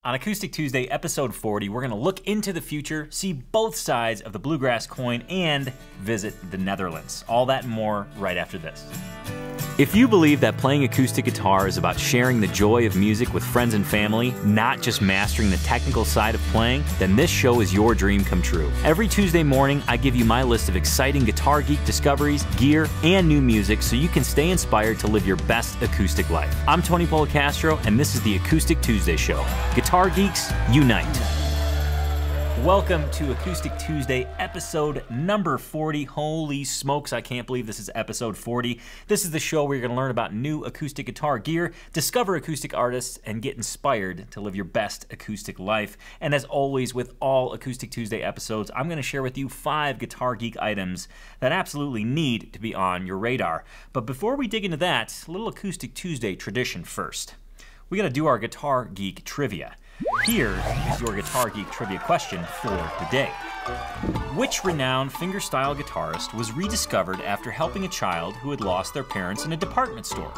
On Acoustic Tuesday, episode 40, we're going to look into the future, see both sides of the bluegrass coin, and visit the Netherlands. All that and more right after this. If you believe that playing acoustic guitar is about sharing the joy of music with friends and family, not just mastering the technical side of playing, then this show is your dream come true. Every Tuesday morning, I give you my list of exciting Guitar Geek discoveries, gear, and new music so you can stay inspired to live your best acoustic life. I'm Tony Polecastro, and this is the Acoustic Tuesday Show. Guitar Geeks, unite! Welcome to Acoustic Tuesday, episode number 40. Holy smokes, I can't believe this is episode 40. This is the show where you're going to learn about new acoustic guitar gear, discover acoustic artists, and get inspired to live your best acoustic life. And as always, with all Acoustic Tuesday episodes, I'm going to share with you 5 Guitar Geek items that absolutely need to be on your radar. But before we dig into that, a little Acoustic Tuesday tradition first. We got to do our Guitar Geek trivia. Here is your Guitar Geek trivia question for the day. Which renowned fingerstyle guitarist was rediscovered after helping a child who had lost their parents in a department store?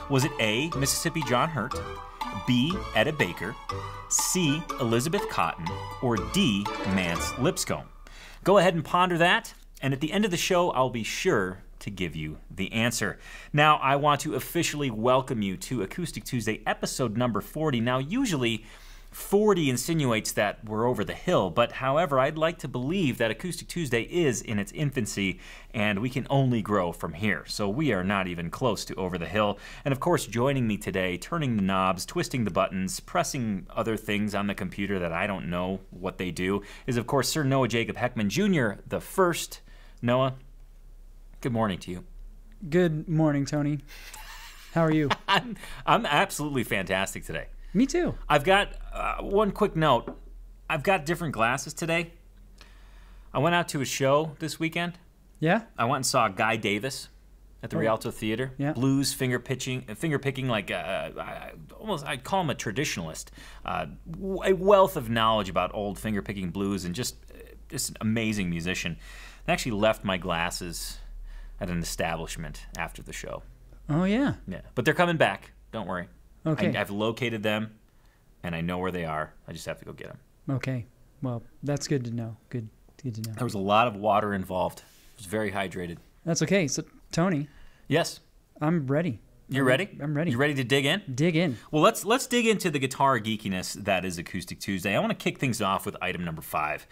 Was it A, Mississippi John Hurt, B, Etta Baker, C, Elizabeth Cotton, or D, Mance Lipscomb? Go ahead and ponder that, and at the end of the show, I'll be sure to give you the answer. Now, I want to officially welcome you to Acoustic Tuesday, episode number 40. Now, usually 40 insinuates that we're over the hill, but however, I'd like to believe that Acoustic Tuesday is in its infancy and we can only grow from here. So we are not even close to over the hill. And of course, joining me today, turning the knobs, twisting the buttons, pressing other things on the computer that I don't know what they do, is of course Sir Noah Jacob Heckman Jr. the first. Noah, good morning to you. Good morning, Tony. How are you? I'm absolutely fantastic today. Me too. I've got one quick note. I've got different glasses today. I went out to a show this weekend. Yeah? I went and saw Guy Davis at the Rialto Theater. Yeah. Blues finger picking like almost I'd call him a traditionalist. A wealth of knowledge about old finger picking blues and just an amazing musician. I actually left my glasses at an establishment after the show. Oh yeah. Yeah, but they're coming back. Don't worry. Okay. I've located them, and I know where they are. I just have to go get them. Okay. Well, that's good to know. Good to know. There was a lot of water involved. I was very hydrated. That's okay. So, Tony. Yes. I'm ready. You're ready? I'm ready. You ready to dig in? Dig in. Well, let's dig into the guitar geekiness that is Acoustic Tuesday. I want to kick things off with item number 5.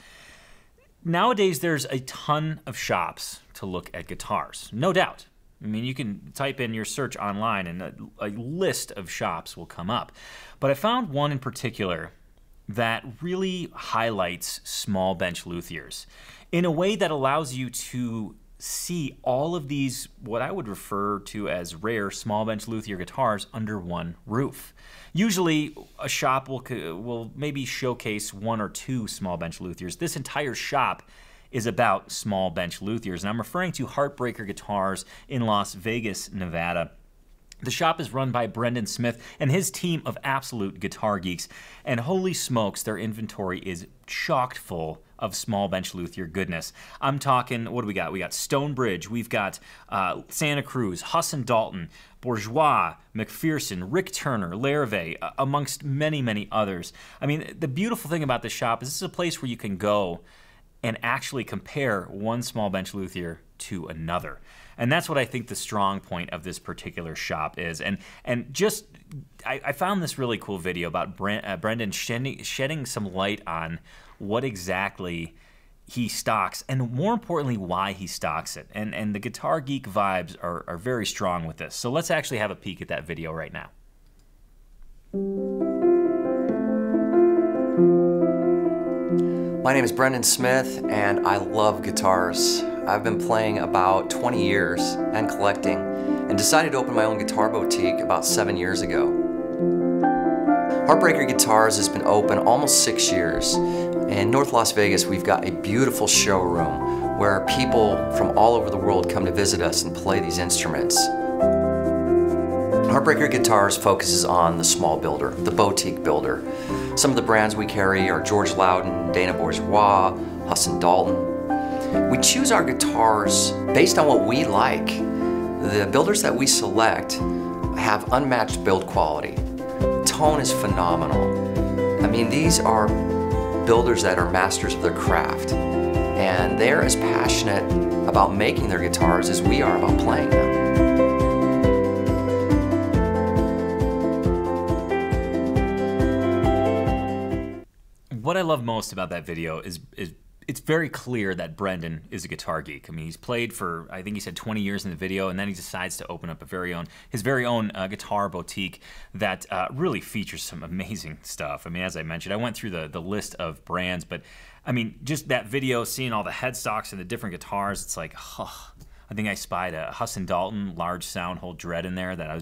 Nowadays, there's a ton of shops to look at guitars, no doubt. I mean, you can type in your search online and a list of shops will come up. But I found one in particular that really highlights small bench luthiers in a way that allows you to see all of these, what I would refer to as rare small bench luthier guitars under one roof. Usually a shop will maybe showcase 1 or 2 small bench luthiers. This entire shop is about small bench luthiers, and I'm referring to Heartbreaker Guitars in Las Vegas, Nevada. The shop is run by Brendan Smith and his team of absolute guitar geeks, and holy smokes, their inventory is chock full of small bench luthier goodness. I'm talking, what do we got? We got Stonebridge, we've got Santa Cruz, Huss Dalton, Bourgeois, McPherson, Rick Turner, Larrivee, amongst many, many others. I mean, the beautiful thing about this shop is this is a place where you can go and actually compare one small bench luthier to another. And that's what I think the strong point of this particular shop is. And just, I found this really cool video about Brendan shedding some light on what exactly he stocks, and more importantly, why he stocks it. And the Guitar Geek vibes are very strong with this. So let's actually have a peek at that video right now. My name is Brendan Smith, and I love guitars. I've been playing about 20 years and collecting, and decided to open my own guitar boutique about 7 years ago. Heartbreaker Guitars has been open almost 6 years. In North Las Vegas, we've got a beautiful showroom where people from all over the world come to visit us and play these instruments. Heartbreaker Guitars focuses on the small builder, the boutique builder. Some of the brands we carry are Lowden, Bourgeois, Huss Dalton. We choose our guitars based on what we like. The builders that we select have unmatched build quality. Tone is phenomenal. I mean, these are builders that are masters of their craft, and they're as passionate about making their guitars as we are about playing them. What I love most about that video is it's very clear that Brendan is a guitar geek. I mean, he's played for, I think he said 20 years in the video, and then he decides to open up his very own guitar boutique that really features some amazing stuff. I mean, as I mentioned, I went through the list of brands, but I mean, just that video, seeing all the headstocks and the different guitars, it's like, oh, I think I spied a Huss Dalton large sound hole dread in there that I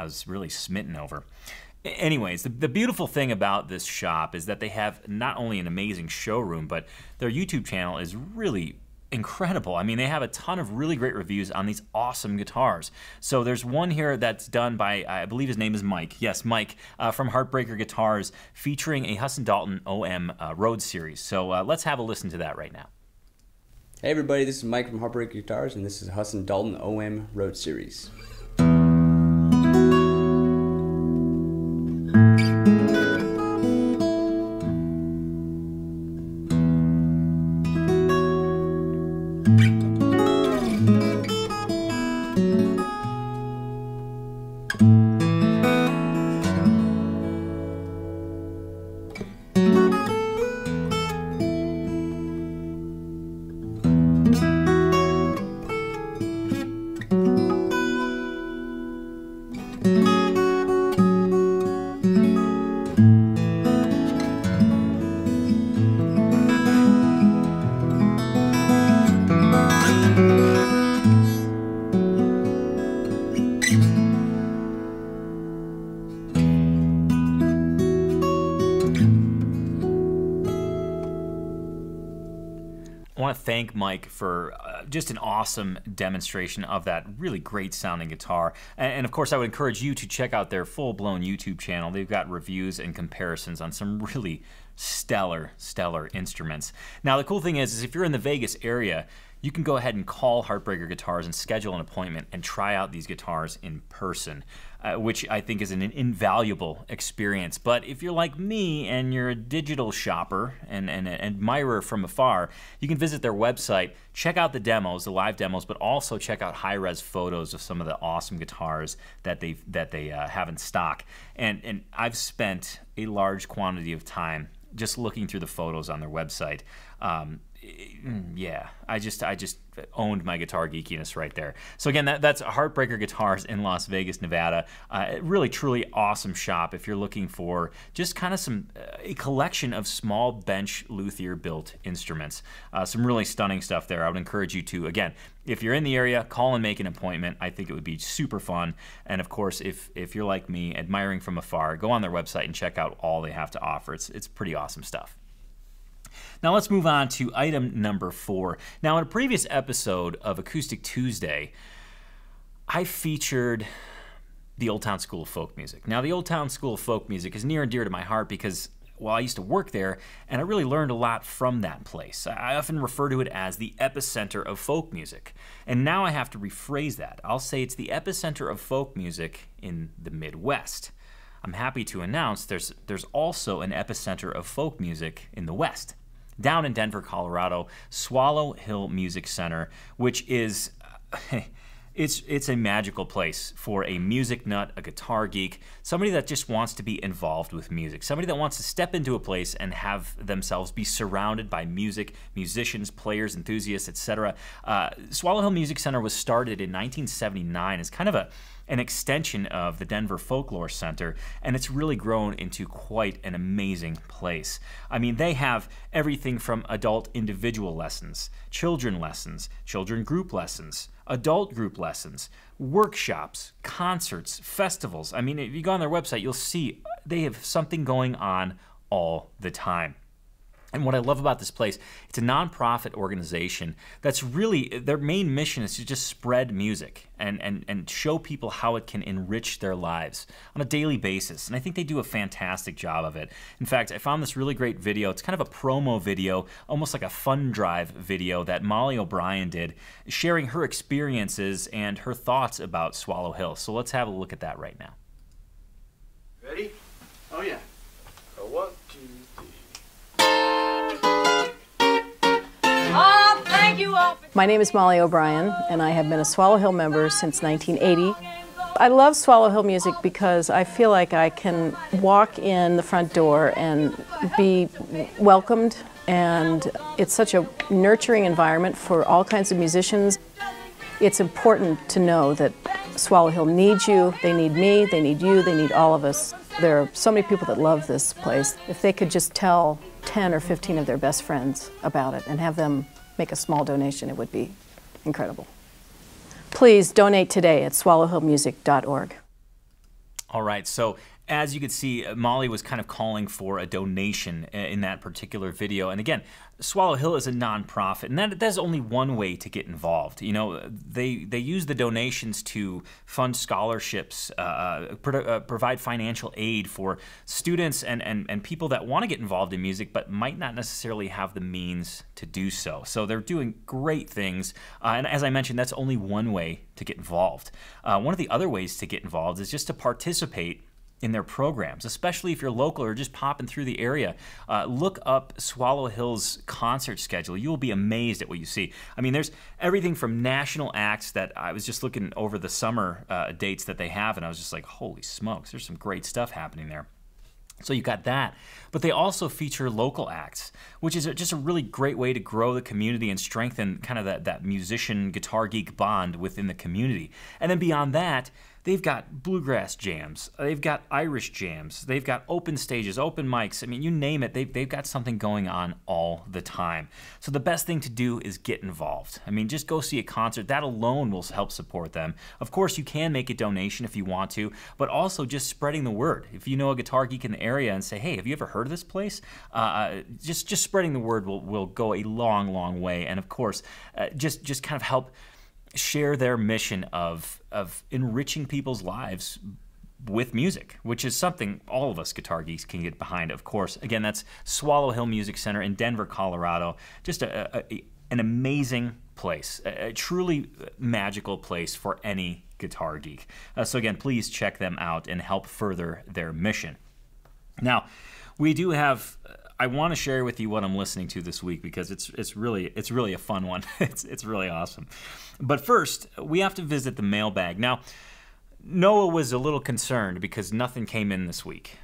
was really smitten over. Anyways, the beautiful thing about this shop is that they have not only an amazing showroom, but their YouTube channel is really incredible. I mean, they have a ton of really great reviews on these awesome guitars. So there's one here that's done by, I believe his name is Mike. Yes, Mike from Heartbreaker Guitars, featuring a Huss Dalton OM Road Series. So let's have a listen to that right now. Hey everybody, this is Mike from Heartbreaker Guitars, and this is Huss Dalton OM Road Series. I want to thank Mike for just an awesome demonstration of that really great sounding guitar. And of course, I would encourage you to check out their full-blown YouTube channel. They've got reviews and comparisons on some really stellar instruments. Now, the cool thing is if you're in the Vegas area, you can go ahead and call Heartbreaker Guitars and schedule an appointment and try out these guitars in person, which I think is an invaluable experience. But if you're like me and you're a digital shopper and an admirer from afar, you can visit their website, check out the demos, the live demos, but also check out high-res photos of some of the awesome guitars that they have in stock. And I've spent a large quantity of time just looking through the photos on their website. Yeah, I just owned my guitar geekiness right there. So again, that's Heartbreaker Guitars in Las Vegas, Nevada. Really, truly awesome shop if you're looking for just kind of a collection of small bench luthier built instruments. Some really stunning stuff there. I would encourage you to, again, if you're in the area, call and make an appointment. I think it would be super fun. And of course, if you're like me, admiring from afar, go on their website and check out all they have to offer. It's pretty awesome stuff. Now let's move on to item number 4. Now in a previous episode of Acoustic Tuesday, I featured the Old Town School of Folk Music. Now the Old Town School of Folk Music is near and dear to my heart because, well, I used to work there and I really learned a lot from that place. I often refer to it as the epicenter of folk music. And now I have to rephrase that. I'll say it's the epicenter of folk music in the Midwest. I'm happy to announce there's also an epicenter of folk music in the West. Down in Denver, Colorado, Swallow Hill Music Center, which is it's a magical place for a music nut, a guitar geek, somebody that just wants to be involved with music, somebody that wants to step into a place and have themselves be surrounded by music, musicians, players, enthusiasts, etc. Swallow Hill Music Center was started in 1979 as kind of an extension of the Denver Folklore Center, and it's really grown into quite an amazing place. I mean, they have everything from adult individual lessons, children group lessons, adult group lessons, workshops, concerts, festivals. I mean, if you go on their website, you'll see they have something going on all the time. And what I love about this place, it's a nonprofit organization that's really, their main mission is to just spread music and show people how it can enrich their lives on a daily basis. And I think they do a fantastic job of it. In fact, I found this really great video. It's kind of a promo video, almost like a fun drive video that Molly O'Brien did, sharing her experiences and her thoughts about Swallow Hill. So let's have a look at that right now. Ready? Oh yeah. So 1, My name is Molly O'Brien, and I have been a Swallow Hill member since 1980. I love Swallow Hill music because I feel like I can walk in the front door and be welcomed, and it's such a nurturing environment for all kinds of musicians. It's important to know that Swallow Hill needs you, they need me, they need you, they need all of us. There are so many people that love this place. If they could just tell 10 or 15 of their best friends about it and have them make a small donation, it would be incredible. Please donate today at swallowhillmusic.org. All right, so as you can see, Molly was kind of calling for a donation in that particular video. And again, Swallow Hill is a nonprofit, and that's only one way to get involved. You know, they use the donations to fund scholarships, provide financial aid for students and people that want to get involved in music but might not necessarily have the means to do so. So they're doing great things, and as I mentioned, that's only one way to get involved. One of the other ways to get involved is just to participate in their programs, especially if you're local or just popping through the area. Look up Swallow Hill's concert schedule. You will be amazed at what you see. I mean, there's everything from national acts that I was just looking over the summer dates that they have, and I was just like, holy smokes, there's some great stuff happening there. So you got that, but they also feature local acts, which is just a really great way to grow the community and strengthen kind of that musician guitar geek bond within the community. And then beyond that, they've got bluegrass jams, they've got Irish jams, they've got open stages, open mics. I mean, you name it, they've got something going on all the time. So the best thing to do is get involved. I mean, just go see a concert. That alone will help support them. Of course, you can make a donation if you want to, but also just spreading the word. If you know a guitar geek in the area and say, hey, have you ever heard of this place? Just spreading the word will go a long, long way. And of course, just kind of help share their mission of enriching people's lives with music, which is something all of us guitar geeks can get behind, of course. Again, that's Swallow Hill Music Center in Denver, Colorado. Just an amazing place, a truly magical place for any guitar geek. So again, please check them out and help further their mission. Now, we do have I want to share with you what I'm listening to this week because it's really a fun one. It's really awesome. But first, we have to visit the mailbag. Now, Noah was a little concerned because nothing came in this week.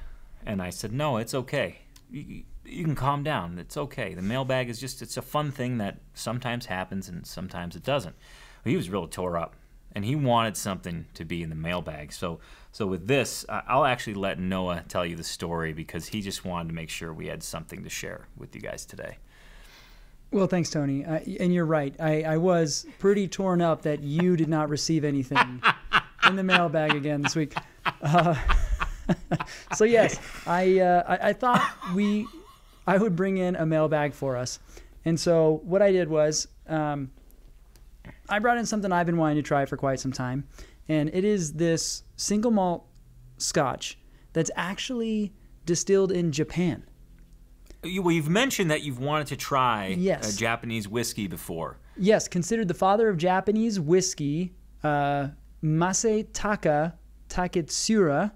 And I said, no, it's okay. You can calm down. It's okay. The mailbag is it's a fun thing that sometimes happens and sometimes it doesn't. But he was real tore up. And he wanted something to be in the mailbag. So with this, I'll actually let Noah tell you the story because he just wanted to make sure we had something to share with you guys today. Well, thanks, Tony. And you're right. I was pretty torn up that you did not receive anything in the mailbag again this week. So yes, I thought I would bring in a mailbag for us. And so what I did was I brought in something I've been wanting to try for quite some time, and it is this single malt scotch that's actually distilled in Japan. Well, you've mentioned that you've wanted to try Yes. a Japanese whiskey before. Yes, considered the father of Japanese whiskey, Masataka Taketsura,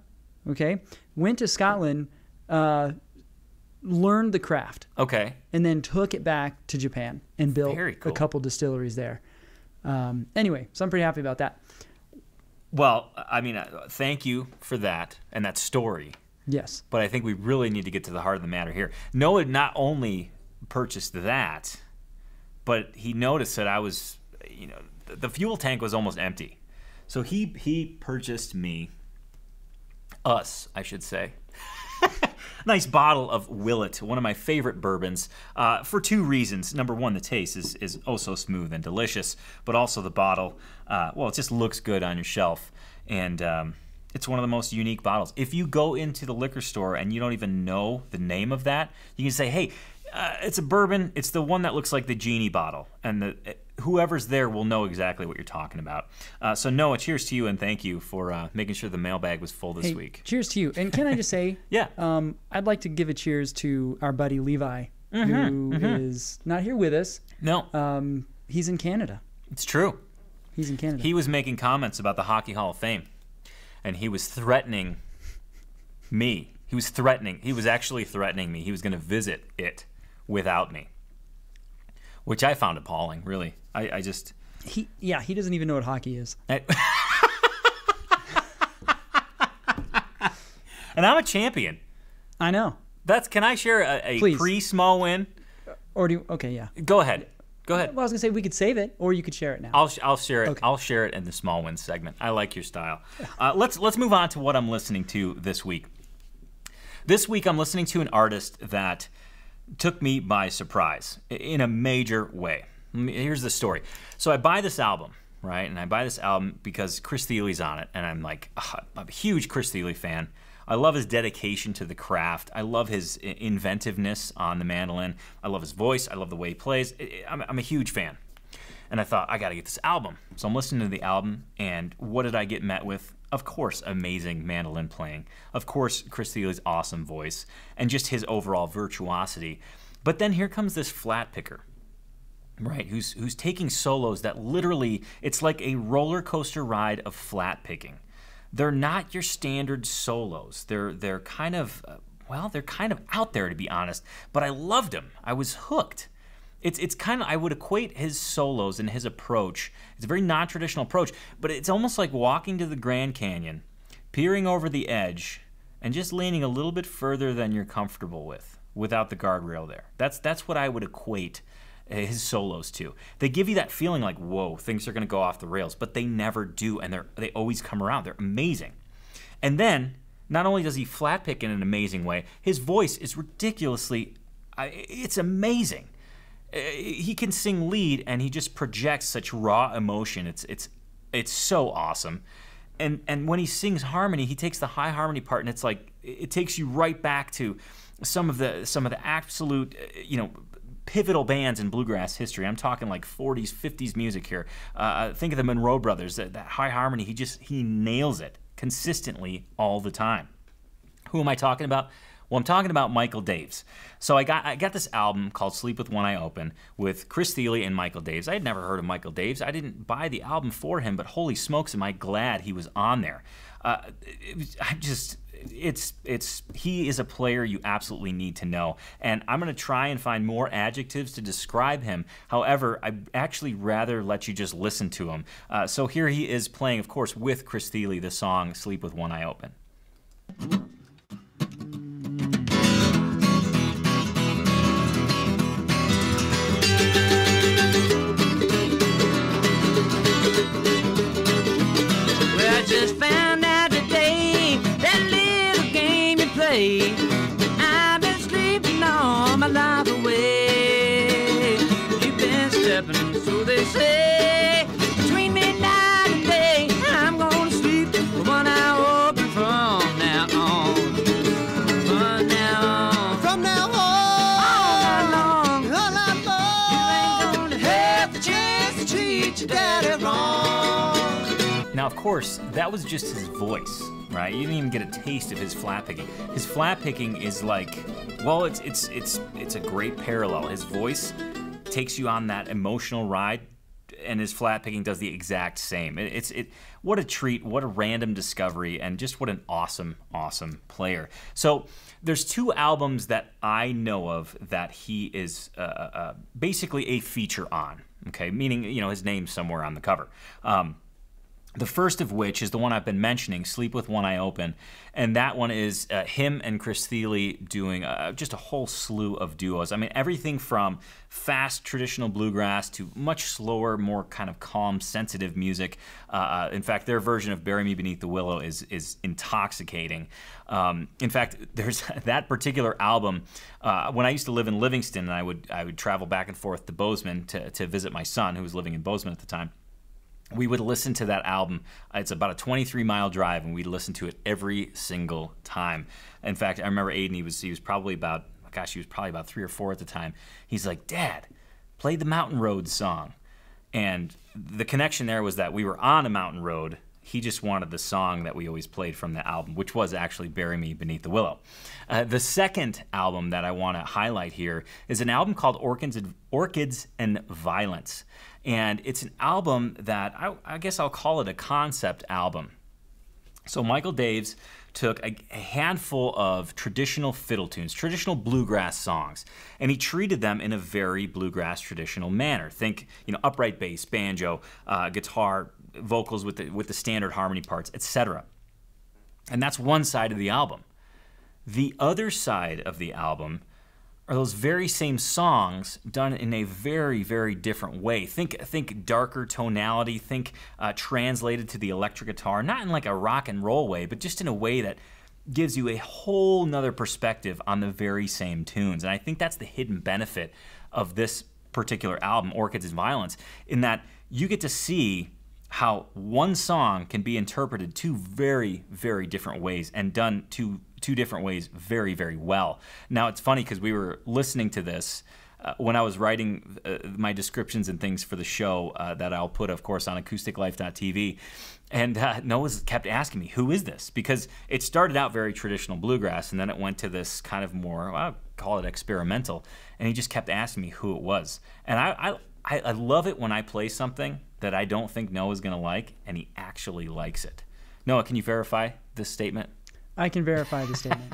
okay, went to Scotland, learned the craft, Okay. and then took it back to Japan and built Very cool. a couple distilleries there. Anyway, so I'm pretty happy about that. Well, I mean, thank you for that and that story. Yes. But I think we really need to get to the heart of the matter here. Noah not only purchased that, but he noticed that I was, the fuel tank was almost empty. So he purchased us, I should say, nice bottle of Willet, one of my favorite bourbons, for two reasons. Number one, the taste is oh so smooth and delicious, but also the bottle, well, it just looks good on your shelf. And it's one of the most unique bottles. If you go into the liquor store and you don't even know the name of that, you can say, hey, it's a bourbon. It's the one that looks like the Genie bottle. And whoever's there will know exactly what you're talking about. So Noah, cheers to you and thank you for making sure the mailbag was full this week. Cheers to you. And can I just say, Yeah. I'd like to give a cheers to our buddy Levi, who is not here with us. No, He's in Canada. it's true. He's in Canada. He was making comments about the Hockey Hall of Fame, and he was threatening me He was threatening. He was actually threatening me. He was going to visit it without me, which I found appalling, really. I just... He doesn't even know what hockey is. And I'm a champion. I know. Can I share a Please. pre-small win? Or do you, okay, yeah. Go ahead. Go ahead. Well, I was gonna say we could save it, or you could share it now. I'll share it. Okay. I'll share it in the small wins segment. I like your style. Let's move on to what I'm listening to this week. This week I'm listening to an artist that took me by surprise in a major way. Here's the story. So I buy this album, right? And I buy this album because Chris Thiele's on it, and I'm like, I'm a huge Chris Thiele fan. I love his dedication to the craft. I love his inventiveness on the mandolin. I love his voice. I love the way he plays. I'm a huge fan. And I thought, I got to get this album. So I'm listening to the album, and what did I get met with? Of course, amazing mandolin playing. Of course, Chris Thiele's awesome voice, and just his overall virtuosity. But then here comes this flat picker, right, who's taking solos that literally, it's like a roller coaster ride of flat picking. They're not your standard solos. They're kind of, they're kind of out there, to be honest. But I loved them. I was hooked. It's kind of, I would equate his solos and his approach. It's a very non-traditional approach, but it's almost like walking to the Grand Canyon, peering over the edge, and just leaning a little bit further than you're comfortable with, without the guardrail there. That's what I would equate his solos to. They give you that feeling like, whoa, things are going to go off the rails, but they never do, and they always come around. They're amazing. And then, not only does he flat pick in an amazing way, his voice is ridiculously, it's amazing. He can sing lead, and he just projects such raw emotion. It's so awesome. And when he sings harmony, he takes the high harmony part, and it's like, it takes you right back to some of the absolute, pivotal bands in bluegrass history. I'm talking like 40s, 50s music here. Think of the Monroe Brothers. That high harmony, he nails it consistently all the time. Who am I talking about? Well, I'm talking about Michael Daves. So I got this album called Sleep with One Eye Open with Chris Thiele and Michael Daves. I had never heard of Michael Daves. I didn't buy the album for him, but holy smokes, am I glad he was on there. He is a player you absolutely need to know, and I'm going to try and find more adjectives to describe him. However, I'd actually rather let you just listen to him. So here he is playing, of course, with Chris Thiele, the song Sleep with One Eye Open. Well, I just found out today that little game you play, I've been sleeping all my life away. You've been stepping, so they say, between midnight and day. I'm gonna sleep with one eye open from now on. From now on. From now on. All night long. You ain't gonna have the chance to treat your daddy wrong. Now, of course, that was just his voice, right? You didn't even get a taste of his flat picking. His flat picking is like, well, it's a great parallel. His voice takes you on that emotional ride, and his flat picking does the exact same. What a treat, what a random discovery, and just what an awesome, awesome player. So there's two albums that I know of that he is basically a feature on, okay? Meaning, his name's somewhere on the cover. The first of which is the one I've been mentioning, Sleep with One Eye Open, and that one is him and Chris Thiele doing just a whole slew of duos. I mean, everything from fast traditional bluegrass to much slower, more kind of calm, sensitive music. In fact, their version of Bury Me Beneath the Willow is intoxicating. In fact, there's that particular album. When I used to live in Livingston, and I would travel back and forth to Bozeman to visit my son, who was living in Bozeman at the time. We would listen to that album. It's about a 23-mile drive, and we'd listen to it every single time. In fact, I remember Aiden, he was probably about 3 or 4 at the time. He's like, Dad, play the Mountain Road song. And the connection there was that we were on a mountain road. He just wanted the song that we always played from the album, which was actually Bury Me Beneath the Willow. The second album that I want to highlight here is an album called Orchids and Violence. And it's an album that I guess I'll call it a concept album. So Michael Daves took a handful of traditional fiddle tunes, traditional bluegrass songs, and he treated them in a very bluegrass traditional manner. Think, upright bass, banjo, guitar, vocals with the standard harmony parts, etc. And that's one side of the album. The other side of the album are those very same songs done in a very, very different way. Think darker tonality, think translated to the electric guitar, not in like a rock and roll way, but just in a way that gives you a whole nother perspective on the very same tunes. And I think that's the hidden benefit of this particular album, Orchids and Violence, in that you get to see how one song can be interpreted two very, very different ways and done two different ways very, very well. Now, it's funny because we were listening to this when I was writing my descriptions and things for the show that I'll put, of course, on acousticlife.tv. And Noah kept asking me, who is this? Because it started out very traditional bluegrass, and then it went to this kind of more, well, I'll call it experimental. And he just kept asking me who it was. And I love it when I play something that I don't think Noah's going to like, and he actually likes it. Noah, can you verify this statement? I can verify the statement.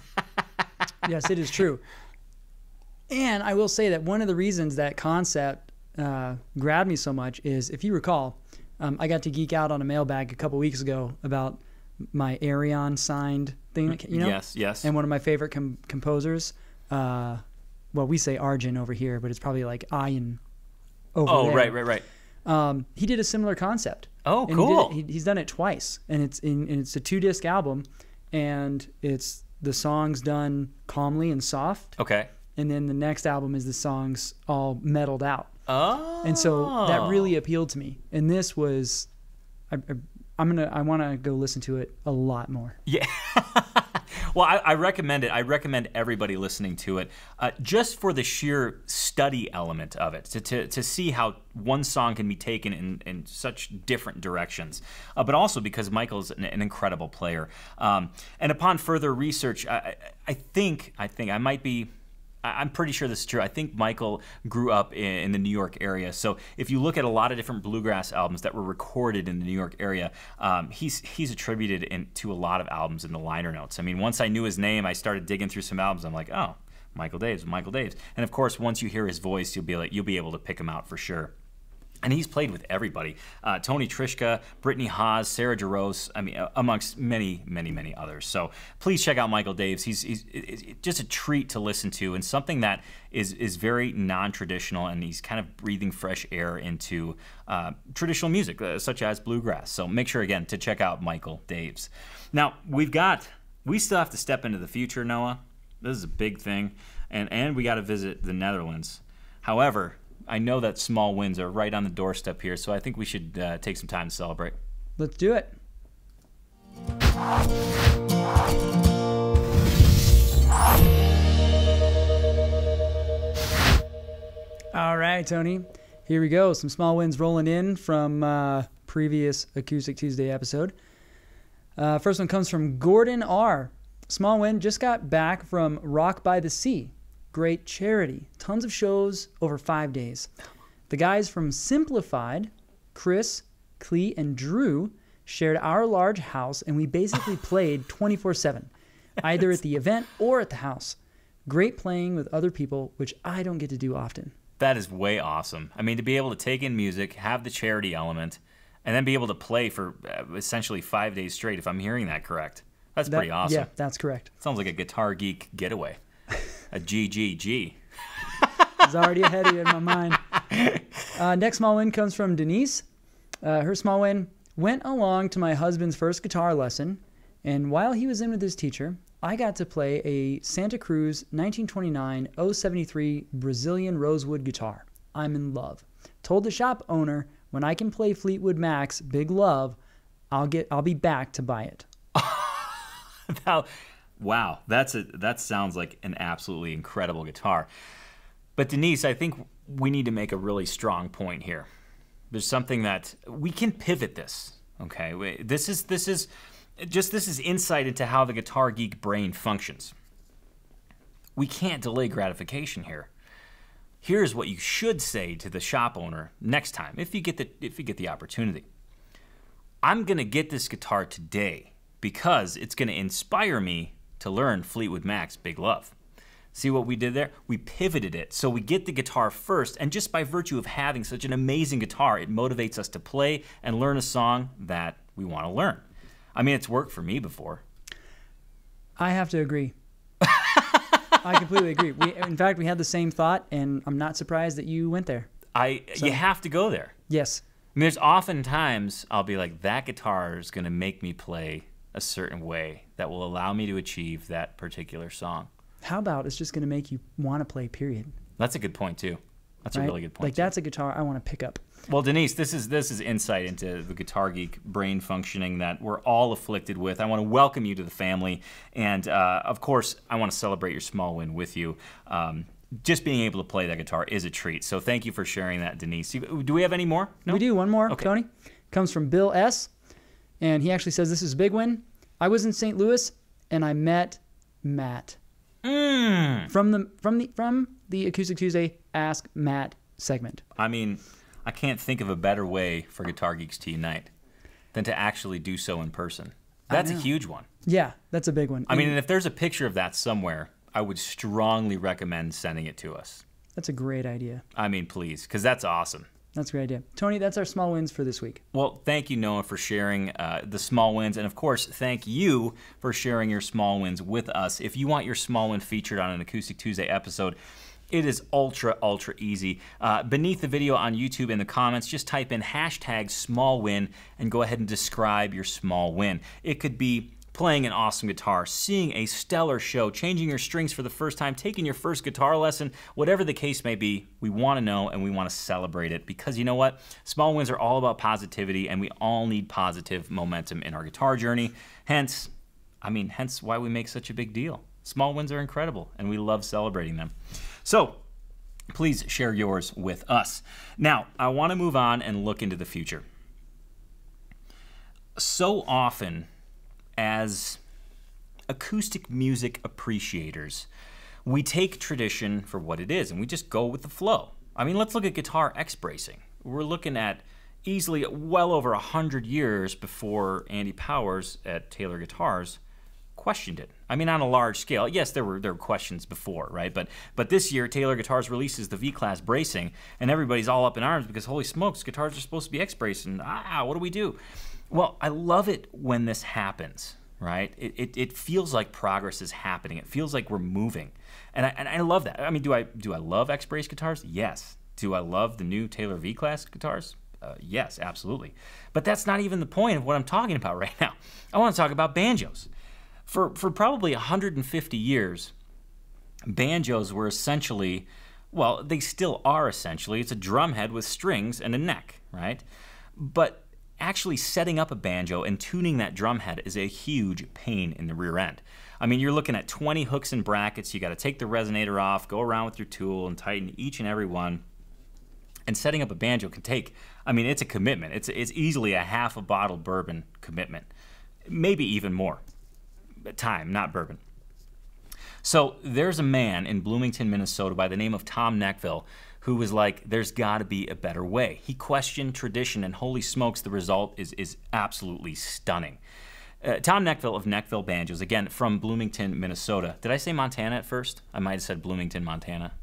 Yes, it is true. And I will say that one of the reasons that concept grabbed me so much is, if you recall, I got to geek out on a mailbag a couple weeks ago about my Arion signed thing. Yes. And one of my favorite composers, well, we say Arjun over here, but it's probably like Ian over there. Oh, right. He did a similar concept. Oh, and cool. He's done it twice, and it's a 2-disc album, and it's the songs done calmly and soft. Okay. And then the next album is the songs all metaled out. Oh. And so that really appealed to me. And this was, I want to go listen to it a lot more. Yeah. Well, I recommend it. I recommend everybody listening to it just for the sheer study element of it, to see how one song can be taken in such different directions, but also because Michael's an incredible player. And upon further research, I'm pretty sure this is true. I think Michael grew up in the New York area. So if you look at a lot of different bluegrass albums that were recorded in the New York area, he's attributed to a lot of albums in the liner notes. I mean, once I knew his name, I started digging through some albums. I'm like, oh, Michael Daves. And of course, once you hear his voice, you'll be able to pick him out for sure. And he's played with everybody. Tony Trischka, Brittany Haas, Sarah Jaros, amongst many, many, many others. So please check out Michael Daves. He's just a treat to listen to, and something that is very non-traditional, and he's kind of breathing fresh air into traditional music, such as bluegrass. So make sure, again, to check out Michael Daves. Now, we still have to step into the future, Noah. This is a big thing, and we got to visit the Netherlands. However, I know that small wins are right on the doorstep here, so I think we should take some time to celebrate. Let's do it. All right, Tony. Here we go. Some small wins rolling in from previous Acoustic Tuesday episode. First one comes from Gordon R. Small win, just got back from Rock by the Sea. Great charity. Tons of shows over 5 days. The guys from Simplified, Chris, Clee, and Drew shared our large house, and we basically played 24/7, either at the event or at the house. Great playing with other people, which I don't get to do often. That is way awesome. I mean, to be able to take in music, have the charity element, and then be able to play for essentially 5 days straight, if I'm hearing that correct. That's pretty awesome. Yeah, that's correct. Sounds like a Guitar Geek getaway. A GGG. It's already ahead of you in my mind. Next small win comes from Denise. Her small win, went along to my husband's first guitar lesson, and while he was in with his teacher, I got to play a Santa Cruz 1929 073 Brazilian rosewood guitar. I'm in love. Told the shop owner, when I can play Fleetwood Mac's Big Love, I'll be back to buy it. Wow, that sounds like an absolutely incredible guitar. But Denise, I think we need to make a really strong point here. There's something that we can pivot this. Okay, this is insight into how the Guitar Geek brain functions. We can't delay gratification here. Here's what you should say to the shop owner next time, if you get the opportunity. I'm gonna get this guitar today because it's going to inspire me to learn Fleetwood Mac's Big Love. See what we did there? We pivoted it. So we get the guitar first, and just by virtue of having such an amazing guitar, it motivates us to play and learn a song that we want to learn. I mean, it's worked for me before. I have to agree. I completely agree. In fact, we had the same thought, and I'm not surprised that you went there. You have to go there. Yes. I mean, there's often times I'll be like, that guitar is going to make me play a certain way that will allow me to achieve that particular song. How about it's just going to make you want to play, period? That's a good point, too. That's a really good point. Like, that's a guitar I want to pick up. Well, Denise, this is insight into the Guitar Geek brain functioning that we're all afflicted with. I want to welcome you to the family. And, of course, I want to celebrate your small win with you. Just being able to play that guitar is a treat. So thank you for sharing that, Denise. Do we have any more? No? We do. One more, okay. Tony. Comes from Bill S. And he actually says, this is a big win. I was in St. Louis, and I met Matt. From the Acoustic Tuesday Ask Matt segment. I mean, I can't think of a better way for Guitar Geeks to unite than to actually do so in person. That's a huge one. Yeah, that's a big one. I mean, and if there's a picture of that somewhere, I would strongly recommend sending it to us. That's a great idea. I mean, please, because that's awesome. That's a great idea. Tony, that's our small wins for this week. Well, thank you, Noah, for sharing the small wins. And, of course, thank you for sharing your small wins with us. If you want your small win featured on an Acoustic Tuesday episode, it is ultra easy. Beneath the video on YouTube in the comments, just type in #smallwin and go ahead and describe your small win. It could be playing an awesome guitar, seeing a stellar show, changing your strings for the first time, taking your first guitar lesson, whatever the case may be. We want to know and we want to celebrate it because you know what? Small wins are all about positivity and we all need positive momentum in our guitar journey. Hence why we make such a big deal. Small wins are incredible and we love celebrating them. So please share yours with us. Now, I want to move on and look into the future. So often, as acoustic music appreciators, we take tradition for what it is and we just go with the flow. I mean, let's look at guitar X-bracing. We're looking at easily well over 100 years before Andy Powers at Taylor Guitars questioned it. I mean, on a large scale. Yes, there were questions before, right? But this year, Taylor Guitars releases the V-Class bracing, and everybody's all up in arms because, holy smokes, guitars are supposed to be X-bracing. What do we do? Well, I love it when this happens, right? It feels like progress is happening. It feels like we're moving, and I love that. I mean, do I love X-brace guitars? Yes. Do I love the new Taylor V-Class guitars? Yes, absolutely. But that's not even the point of what I'm talking about right now. I want to talk about banjos. For probably 150 years, banjos were essentially, well, they still are essentially, it's a drum head with strings and a neck, right? But actually setting up a banjo and tuning that drum head is a huge pain in the rear end. I mean, you're looking at 20 hooks and brackets, you got to take the resonator off, go around with your tool and tighten each and every one. And setting up a banjo can take, I mean, it's a commitment. It's easily a half a bottle bourbon commitment, maybe even more. Time, not bourbon. So there's a man in Bloomington, Minnesota by the name of Tom Neckville who was like, there's got to be a better way. He questioned tradition, and holy smokes, the result is absolutely stunning. Tom Neckville of Neckville Banjos, again, from Bloomington, Minnesota. Did I say Montana at first? I might have said Bloomington, Montana.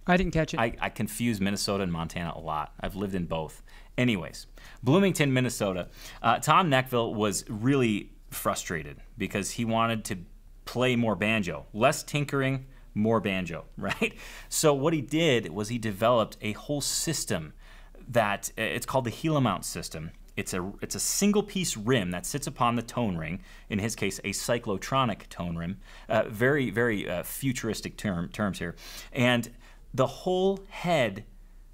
I didn't catch it. I confuse Minnesota and Montana a lot. I've lived in both. Anyways, Bloomington, Minnesota. Tom Neckville was really frustrated because he wanted to play more banjo. Less tinkering, more banjo, right? So what he did was he developed a whole system that it's called the Gila mount system. It's a single piece rim that sits upon the tone ring, in his case a cyclotronic tone rim. Very, very futuristic terms here. And the whole head,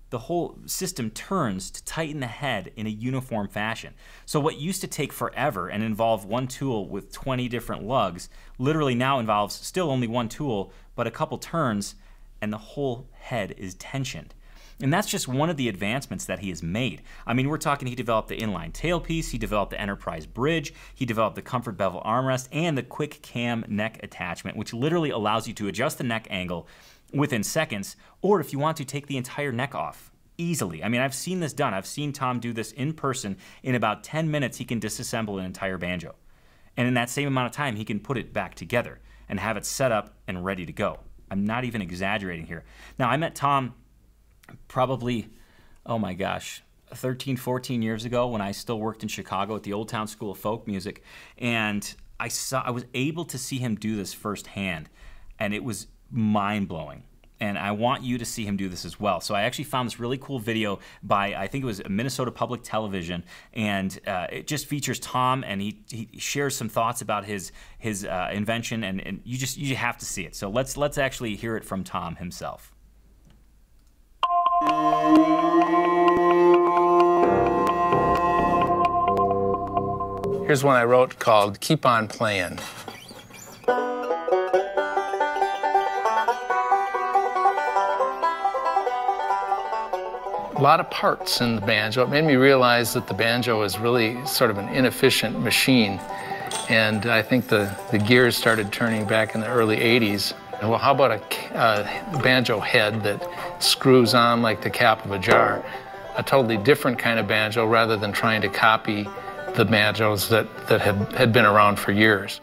the whole system turns to tighten the head in a uniform fashion. So what used to take forever and involve one tool with 20 different lugs literally now involves still only one tool, but a couple turns, and the whole head is tensioned. And that's just one of the advancements that he has made. I mean, we're talking he developed the inline tailpiece, he developed the Enterprise bridge, he developed the comfort bevel armrest, and the quick cam neck attachment, which literally allows you to adjust the neck angle within seconds, or if you want to, take the entire neck off easily. I mean, I've seen this done. I've seen Tom do this in person. In about 10 minutes, he can disassemble an entire banjo. And in that same amount of time, he can put it back together and have it set up and ready to go. I'm not even exaggerating here. Now, I met Tom probably, oh my gosh, 13, 14 years ago when I still worked in Chicago at the Old Town School of Folk Music. And I was able to see him do this firsthand, and it was mind-blowing. And I want you to see him do this as well. So I actually found this really cool video by, I think it was Minnesota Public Television, and it just features Tom, and he shares some thoughts about his invention, and you have to see it. So let's actually hear it from Tom himself. Here's one I wrote called Keep On Playing. A lot of parts in the banjo. It made me realize that the banjo is really sort of an inefficient machine. And I think the gears started turning back in the early 80s. Well, how about a banjo head that screws on like the cap of a jar? A totally different kind of banjo rather than trying to copy the banjos that had been around for years.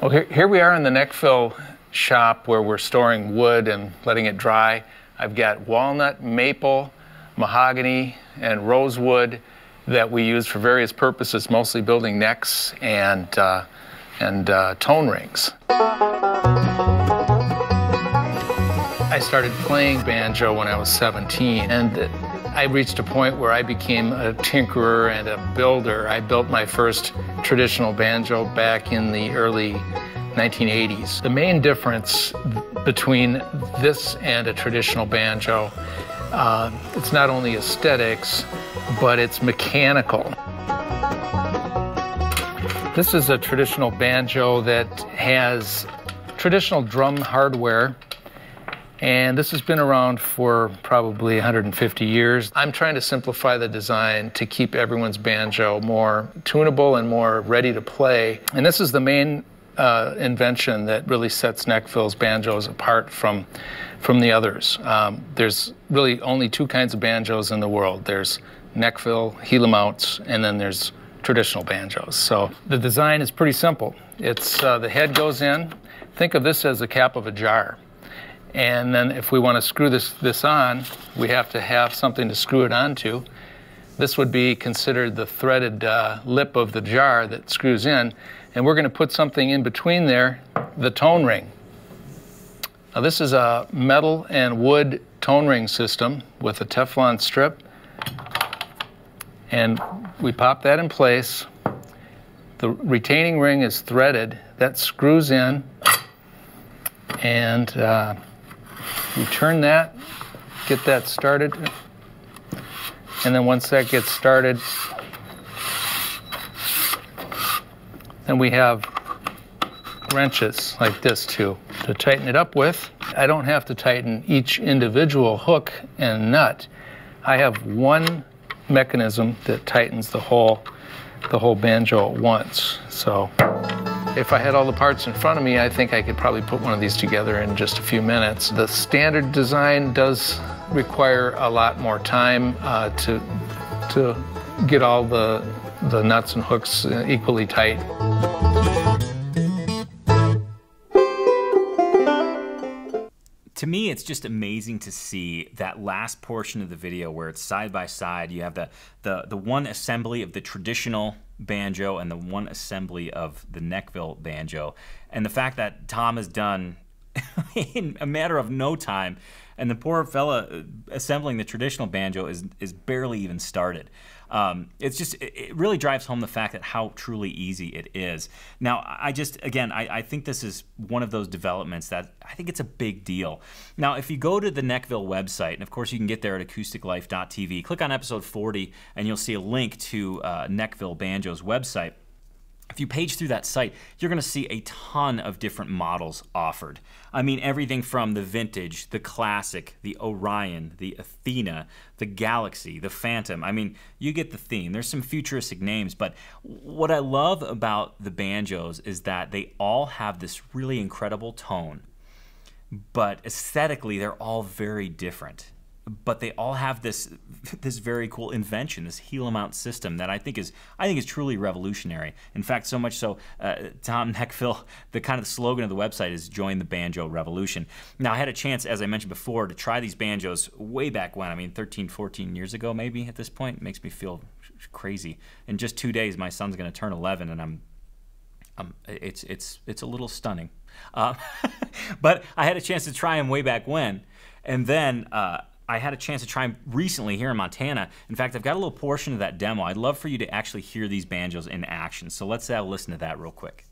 Well, here we are in the neckfill shop where we're storing wood and letting it dry. I've got walnut, maple, mahogany, and rosewood that we use for various purposes, mostly building necks and tone rings. I started playing banjo when I was 17, and I reached a point where I became a tinkerer and a builder. I built my first traditional banjo back in the early 1980s. The main difference between this and a traditional banjo, it's not only aesthetics, but it's mechanical. This is a traditional banjo that has traditional drum hardware, and this has been around for probably 150 years. I'm trying to simplify the design to keep everyone's banjo more tunable and more ready to play. And this is the main invention that really sets Neckville's banjos apart from the others. There's really only two kinds of banjos in the world. There's Neckville, Gila mounts, and then there's traditional banjos. So the design is pretty simple. It's the head goes in. Think of this as the cap of a jar. And then if we want to screw this on, we have to have something to screw it onto. This would be considered the threaded lip of the jar that screws in. And we're going to put something in between there, the tone ring. Now this is a metal and wood tone ring system with a Teflon strip. And we pop that in place. The retaining ring is threaded. That screws in. And we turn that, get that started. And then once that gets started, then we have wrenches like this to tighten it up with. I don't have to tighten each individual hook and nut. I have one mechanism that tightens the whole banjo at once. So if I had all the parts in front of me, I think I could probably put one of these together in just a few minutes. The standard design does require a lot more time to get all the nuts and hooks equally tight. To me, it's just amazing to see that last portion of the video where it's side by side. You have the one assembly of the traditional banjo and the one assembly of the Neckville banjo. And the fact that Tom has done in a matter of no time, and the poor fella assembling the traditional banjo is barely even started. It really drives home the fact that how truly easy it is. Now, I think this is one of those developments that I think it's a big deal. Now, if you go to the Neckville website, and of course you can get there at acousticlife.tv, click on episode 40 and you'll see a link to Neckville Banjo's website. If you page through that site, you're going to see a ton of different models offered. I mean, everything from the vintage, the classic, the Orion, the Athena, the Galaxy, the Phantom. I mean, you get the theme. There's some futuristic names, but what I love about the banjos is that they all have this really incredible tone, but aesthetically, they're all very different. but they all have this very cool invention, this heel mount system that I think is truly revolutionary. In fact, so much so, Tom Neckville, the kind of slogan of the website is "Join the Banjo Revolution." Now, I had a chance, as I mentioned before, to try these banjos way back when. I mean, 13, 14 years ago, maybe at this point. It makes me feel crazy. In just 2 days, my son's going to turn 11, and it's a little stunning. But I had a chance to try them way back when, and then I had a chance to try them recently here in Montana. In fact, I've got a little portion of that demo. I'd love for you to actually hear these banjos in action. So let's listen to that real quick.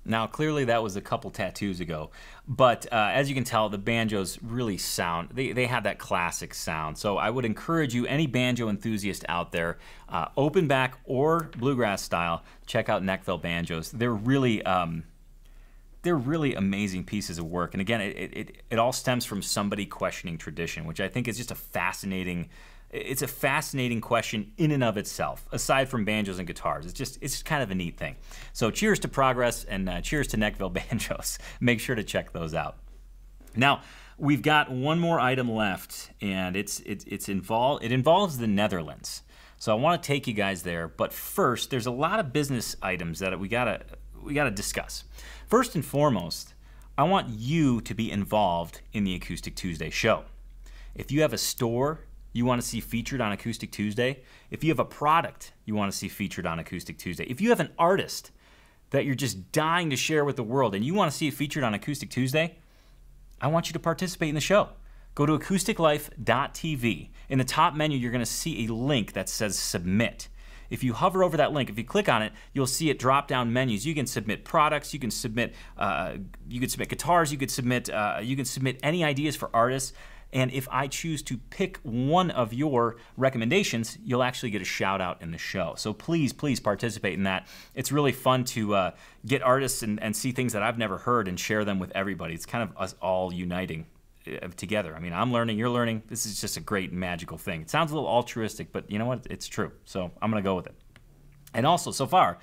Now, clearly that was a couple tattoos ago, but as you can tell, the banjos really sound, they have that classic sound. So I would encourage you, any banjo enthusiast out there, open back or bluegrass style, check out Neckville banjos. They're really amazing pieces of work. And again, it all stems from somebody questioning tradition, which I think is just a fascinating question in and of itself, aside from banjos and guitars. It's just kind of a neat thing. So cheers to progress, and cheers to Neckville banjos. Make sure to check those out. Now, we've got one more item left, and it involves the Netherlands. So I want to take you guys there, but first, there's a lot of business items that we gotta discuss. First and foremost, I want you to be involved in the Acoustic Tuesday show. If you have a store you want to see featured on Acoustic Tuesday, if you have a product you want to see featured on Acoustic Tuesday, if you have an artist that you're just dying to share with the world and you want to see it featured on Acoustic Tuesday, I want you to participate in the show. Go to acousticlife.tv. In the top menu, you're going to see a link that says Submit. If you hover over that link, if you click on it, you'll see it drop down menus. You can submit products, you can submit guitars, you could submit any ideas for artists. And if I choose to pick one of your recommendations, you'll actually get a shout out in the show. So please, please participate in that. It's really fun to get artists and see things that I've never heard and share them with everybody. It's kind of us all uniting together. I mean, I'm learning, you're learning. This is just a great magical thing. It sounds a little altruistic, but you know what? It's true. So I'm going to go with it. And also, so far,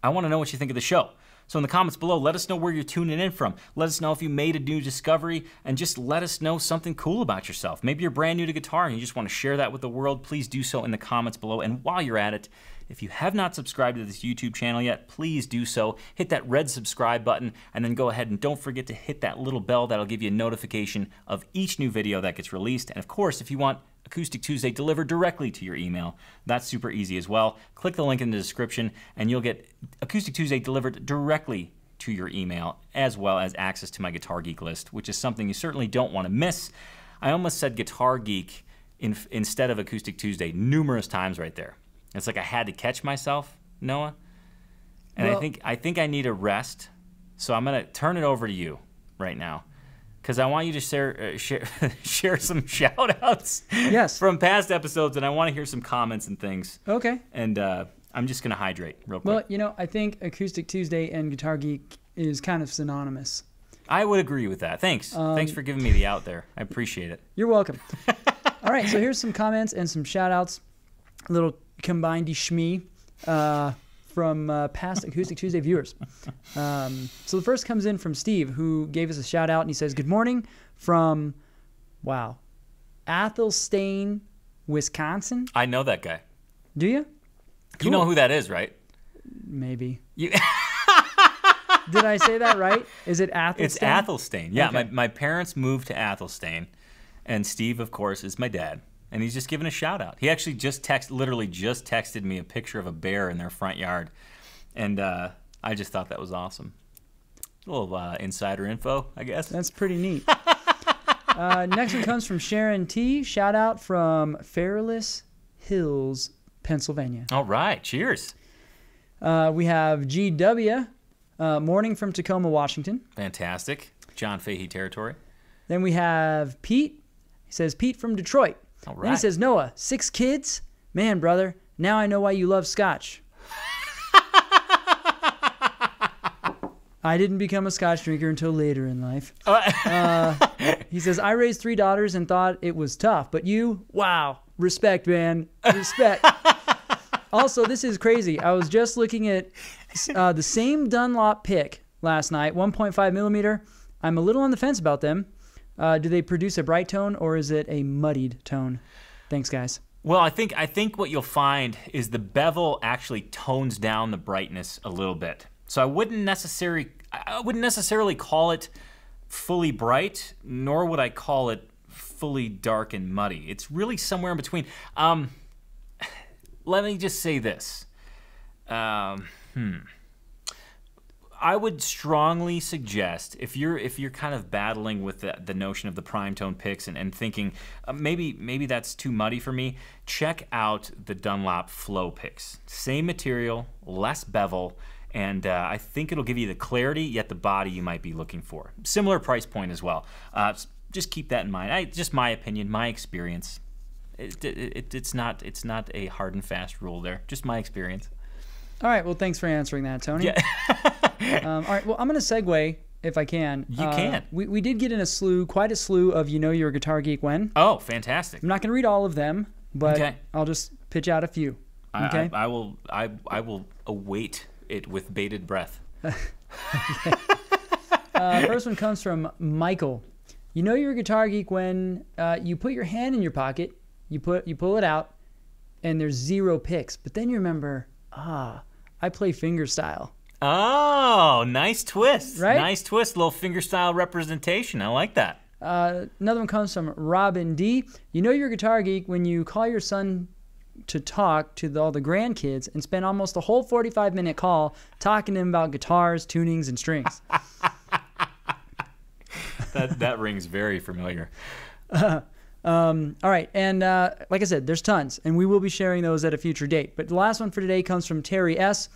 I want to know what you think of the show. So in the comments below, let us know where you're tuning in from. Let us know if you made a new discovery, and just let us know something cool about yourself. Maybe you're brand new to guitar and you just want to share that with the world. Please do so in the comments below. And while you're at it, if you have not subscribed to this YouTube channel yet, please do so. Hit that red subscribe button, and then go ahead and don't forget to hit that little bell. That'll give you a notification of each new video that gets released. And of course, if you want Acoustic Tuesday delivered directly to your email, that's super easy as well. Click the link in the description and you'll get Acoustic Tuesday delivered directly to your email, as well as access to my Guitar Geek list, which is something you certainly don't want to miss. I almost said Guitar Geek instead of Acoustic Tuesday numerous times right there. It's like I had to catch myself, Noah. And well, I think I need a rest, so I'm going to turn it over to you right now, because I want you to share some shout-outs, yes, from past episodes, and I want to hear some comments and things. Okay. And I'm just going to hydrate real quick. Well, you know, I think Acoustic Tuesday and Guitar Geek is kind of synonymous. I would agree with that. Thanks. Thanks for giving me the out there. I appreciate it. You're welcome. All right, so here's some comments and some shout-outs, a little combined shmee from past Acoustic Tuesday viewers. So the first comes in from Steve, who gave us a shout out, and he says, "Good morning from, wow, Athelstane, Wisconsin." I know that guy. Do you? Cool. You know who that is, right? Maybe. Did I say that right? Is it Athelstane? It's Athelstane. Yeah, okay. My parents moved to Athelstane, and Steve, of course, is my dad. And he's just giving a shout out. He actually literally just texted me a picture of a bear in their front yard. And I just thought that was awesome. A little insider info, I guess. That's pretty neat. Next one comes from Sharon T. Shout out from Fairless Hills, Pennsylvania. All right. Cheers. We have GW, Morning from Tacoma, Washington. Fantastic. John Fahey territory. Then we have Pete. He says, Pete from Detroit. All right. Then he says, Noah, 6 kids? Man, brother, now I know why you love scotch. I didn't become a scotch drinker until later in life. He says, I raised 3 daughters and thought it was tough, but you, wow, respect, man, respect. Also, this is crazy. I was just looking at the same Dunlop pick last night, 1.5 millimeter. I'm a little on the fence about them. Do they produce a bright tone or is it a muddied tone? Thanks, guys. Well, I think what you'll find is the bevel actually tones down the brightness a little bit. So I wouldn't necessarily call it fully bright, nor would I call it fully dark and muddy. It's really somewhere in between. Let me just say this. I would strongly suggest if you're kind of battling with the notion of the prime tone picks and thinking maybe that's too muddy for me, check out the Dunlop Flow picks. Same material, less bevel, and I think it'll give you the clarity yet the body you might be looking for. Similar price point as well. Just keep that in mind. Just my opinion, my experience. It's not a hard and fast rule there. Just my experience. All right. Well, thanks for answering that, Tony. Yeah. All right. Well, I'm going to segue if I can. You can. We did get in quite a slew of You Know You're a Guitar Geek when. Oh, fantastic. I'm not going to read all of them, but okay. I'll just pitch out a few. Okay. I will await it with bated breath. First one comes from Michael. You know you're a guitar geek when you put your hand in your pocket, you pull it out, and there's 0 picks. But then you remember, I play fingerstyle. Oh, nice twist. Right? Nice twist, little fingerstyle representation. I like that. Another one comes from Robin D. You know you're a guitar geek when you call your son to talk to all the grandkids and spend almost a whole 45-minute call talking to him about guitars, tunings, and strings. That rings very familiar. All right, and like I said, there's tons, and we will be sharing those at a future date. But the last one for today comes from Terry S.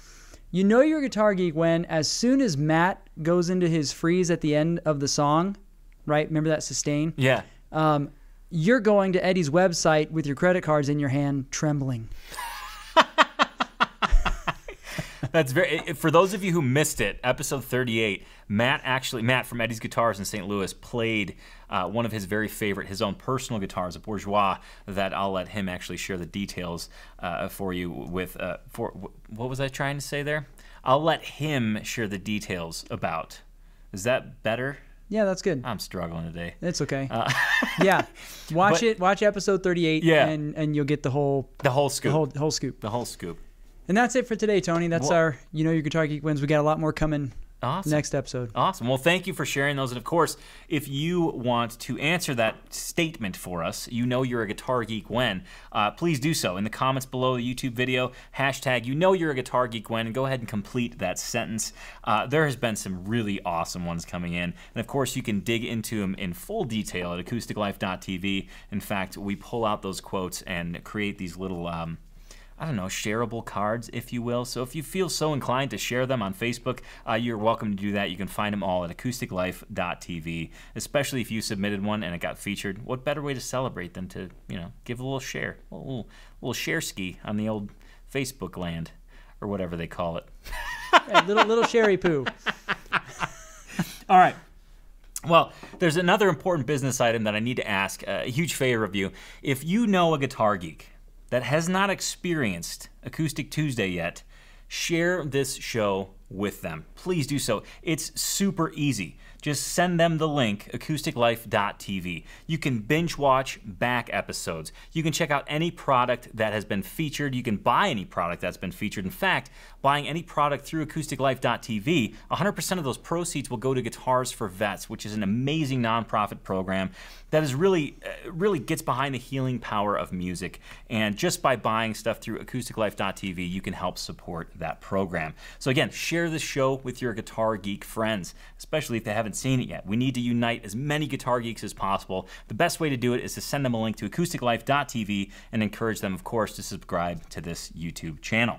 You know you're a guitar geek when, as soon as Matt goes into his freeze at the end of the song, right? Remember that sustain? Yeah. You're going to Eddie's website with your credit cards in your hand, trembling. That's for those of you who missed it, episode 38, Matt from Eddie's Guitars in St. Louis played one of his very favorite, his own personal guitars, a Bourgeois, that I'll let him actually share the details for you with, what was I trying to say there? I'll let him share the details about. Is that better? Yeah, that's good. I'm struggling today. It's okay. Yeah, watch episode 38, yeah, and you'll get the whole scoop. The whole scoop. The whole scoop. And that's it for today, Tony. That's our You Know Your Guitar Geek wins. We got a lot more coming. Awesome. Next episode. Awesome. Well, thank you for sharing those. And of course, if you want to answer that statement for us, you know you're a guitar geek when, please do so in the comments below the YouTube video. Hashtag you know you're a guitar geek when, and go ahead and complete that sentence. There has been some really awesome ones coming in. And of course, you can dig into them in full detail at acousticlife.tv. In fact, we pull out those quotes and create these little I don't know, shareable cards, if you will. So if you feel so inclined to share them on Facebook, you're welcome to do that. You can find them all at acousticlife.tv, especially if you submitted one and it got featured. What better way to celebrate than to, give a little share, a little share ski on the old Facebook land, or whatever they call it. Right, little sherry poo. All right. Well, there's another important business item that I need to ask, a huge favor of you. If you know a guitar geek that has not experienced Acoustic Tuesday yet, share this show with them. Please do so. It's super easy. Just send them the link, acousticlife.tv. You can binge watch back episodes. You can check out any product that has been featured. You can buy any product that's been featured. In fact, buying any product through acousticlife.tv, 100% of those proceeds will go to Guitars for Vets, which is an amazing nonprofit program that is really gets behind the healing power of music. And just by buying stuff through acousticlife.tv, you can help support that program. So again, share this show with your guitar geek friends, especially if they haven't seen it yet. We need to unite as many guitar geeks as possible. The best way to do it is to send them a link to acousticlife.tv and encourage them, of course, to subscribe to this YouTube channel.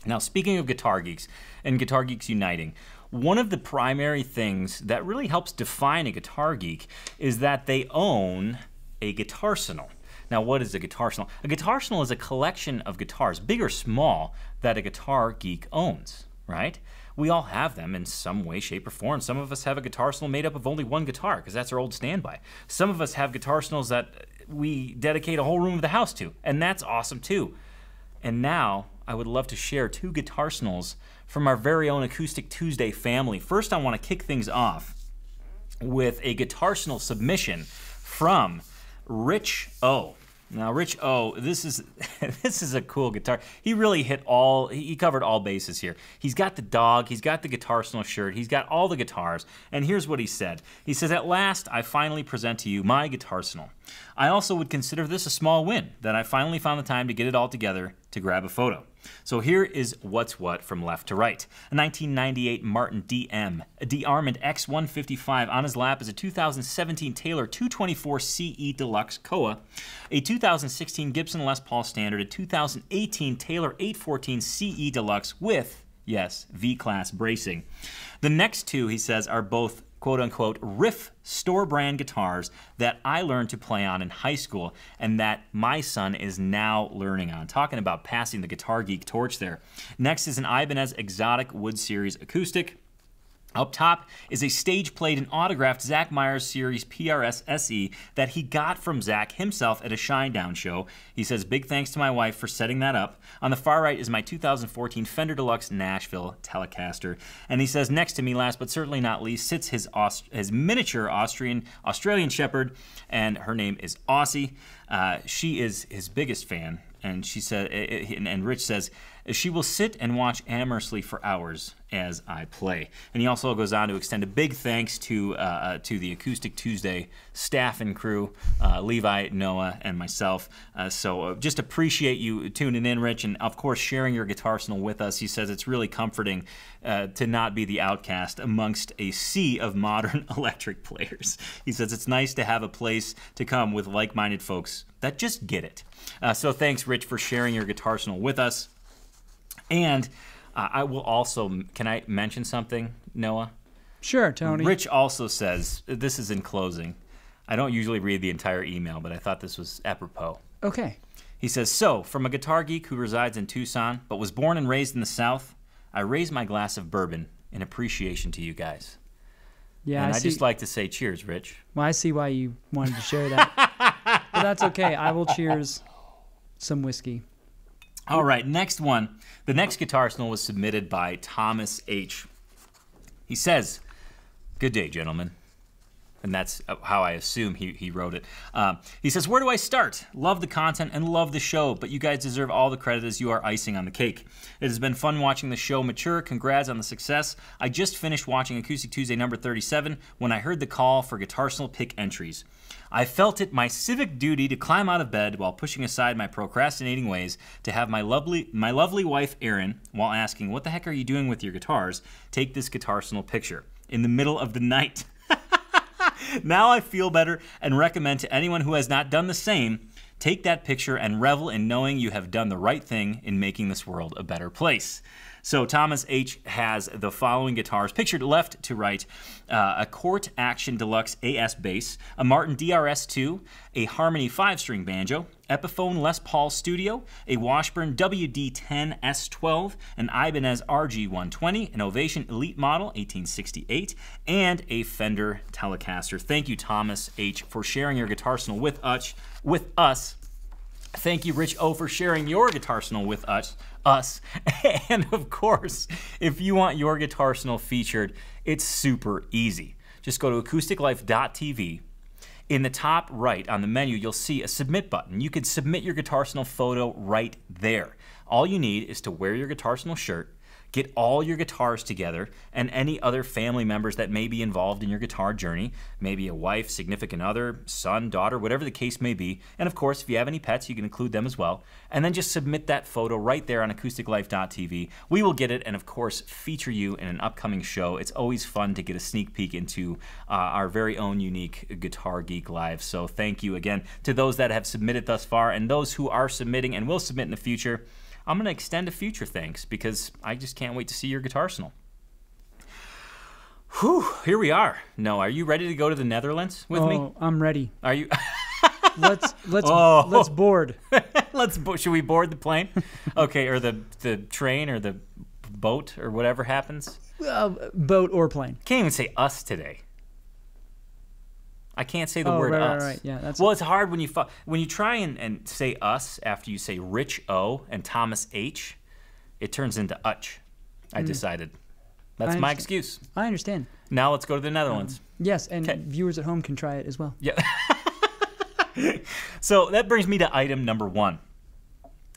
Now, speaking of guitar geeks and guitar geeks uniting, one of the primary things that really helps define a guitar geek is that they own a guitarsenal. Now, what is a guitarsenal? A guitarsenal is a collection of guitars, big or small, that a guitar geek owns, right? We all have them in some way, shape, or form. Some of us have a guitarsenal made up of only one guitar, because that's our old standby. Some of us have guitarsenals that we dedicate a whole room of the house to, and that's awesome too. And now, I would love to share 2 guitarsenals from our very own Acoustic Tuesday family. First, I want to kick things off with a guitarsenal submission from Rich O. Now, Rich O, this is this is a cool guitar. He really he covered all bases here. He's got the dog, he's got the guitarsenal shirt, he's got all the guitars, and here's what he said. He says, "At last, I finally present to you my guitarsenal. I also would consider this a small win, that I finally found the time to get it all together to grab a photo. So here is what's what from left to right. A 1998 Martin DM, a De-Armand X155. On his lap is a 2017 Taylor 224 CE Deluxe Koa, a 2016 Gibson Les Paul Standard, a 2018 Taylor 814 CE Deluxe with, yes, V-Class bracing. The next 2, he says, are both quote-unquote riff store brand guitars that I learned to play on in high school and that my son is now learning on." Talking about passing the guitar geek torch there. Next is an Ibanez Exotic Wood Series acoustic. Up top is a stage-played and autographed Zach Myers Series PRS SE that he got from Zach himself at a Shinedown show. He says, "Big thanks to my wife for setting that up." On the far right is my 2014 Fender Deluxe Nashville Telecaster. And he says, next to me, last but certainly not least, sits his miniature Australian Shepherd, and her name is Aussie. She is his biggest fan, and she said, and Rich says, "She will sit and watch amorously for hours as I play." And he also goes on to extend a big thanks to the Acoustic Tuesday staff and crew, Levi, Noah, and myself. So just appreciate you tuning in, Rich, and of course sharing your guitarsenal with us. He says it's really comforting to not be the outcast amongst a sea of modern electric players. He says it's nice to have a place to come with like-minded folks that just get it. So thanks, Rich, for sharing your guitarsenal with us. And I will also, can I mention something, Noah? Sure, Tony. Rich also says, this is in closing. I don't usually read the entire email, but I thought this was apropos. Okay. He says, "So, from a guitar geek who resides in Tucson, but was born and raised in the South, I raise my glass of bourbon in appreciation to you guys." Yeah, and I I'd just like to say cheers, Rich. Well, I see why you wanted to share that. But that's okay. I will cheers some whiskey. All right, next one. The next guitarsenal was submitted by Thomas H. He says, "Good day, gentlemen." And that's how I assume he wrote it. He says, "Where do I start? Love the content and love the show, but you guys deserve all the credit as you are icing on the cake. It has been fun watching the show mature. Congrats on the success. I just finished watching Acoustic Tuesday number 37 when I heard the call for guitarsenal pick entries. I felt it my civic duty to climb out of bed while pushing aside my procrastinating ways to have my lovely wife, Erin, while asking, 'What the heck are you doing with your guitars?' take this guitarsenal picture in the middle of the night. Now I feel better and recommend to anyone who has not done the same, take that picture and revel in knowing you have done the right thing in making this world a better place." So Thomas H. has the following guitars, pictured left to right: a Court Action Deluxe AS bass, a Martin DRS2, a Harmony 5-string banjo, Epiphone Les Paul Studio, a Washburn WD-10 S12, an Ibanez RG-120, an Ovation Elite Model 1868, and a Fender Telecaster. Thank you, Thomas H., for sharing your guitarsenal with us. Thank you, Rich O., for sharing your guitarsenal with us. And of course, if you want your guitarsenal featured, it's super easy. Just go to acousticlife.tv. In the top right on the menu, you'll see a submit button. You can submit your guitarsenal photo right there. All you need is to wear your guitarsenal shirt, get all your guitars together, and any other family members that may be involved in your guitar journey, maybe a wife, significant other, son, daughter, whatever the case may be. And of course, if you have any pets, you can include them as well. And then just submit that photo right there on acousticlife.tv. We will get it and of course feature you in an upcoming show. It's always fun to get a sneak peek into our very own unique Guitar Geek Live. So thank you again to those that have submitted thus far and those who are submitting and will submit in the future. I'm going to extend a future thanks because I just can't wait to see your guitar arsenal. Whew, here we are. No, are you ready to go to the Netherlands with me? Oh, I'm ready. Are you? Let's board. Should we board the plane? Okay, or the train or the boat or whatever happens? Boat or plane. Can't even say us today. I can't say the word us. Right. Yeah, that's well, it's hard when you try and say us after you say Rich O and Thomas H. It turns into Utch. I decided. That's my excuse. I understand. Now let's go to the Netherlands. Yes, and viewers at home can try it as well. Yeah. So that brings me to item number 1.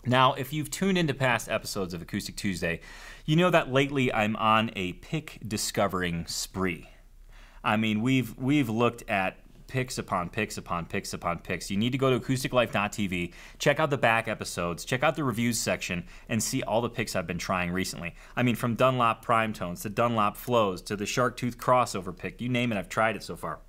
Now, if you've tuned into past episodes of Acoustic Tuesday, you know that lately I'm on a pick discovering spree. I mean, we've looked at picks upon picks upon picks upon picks. You need to go to acousticlife.tv, check out the back episodes, check out the reviews section, and see all the picks I've been trying recently. I mean, from Dunlop Prime Tones to Dunlop Flows to the Shark Tooth crossover pick, you name it, I've tried it so far.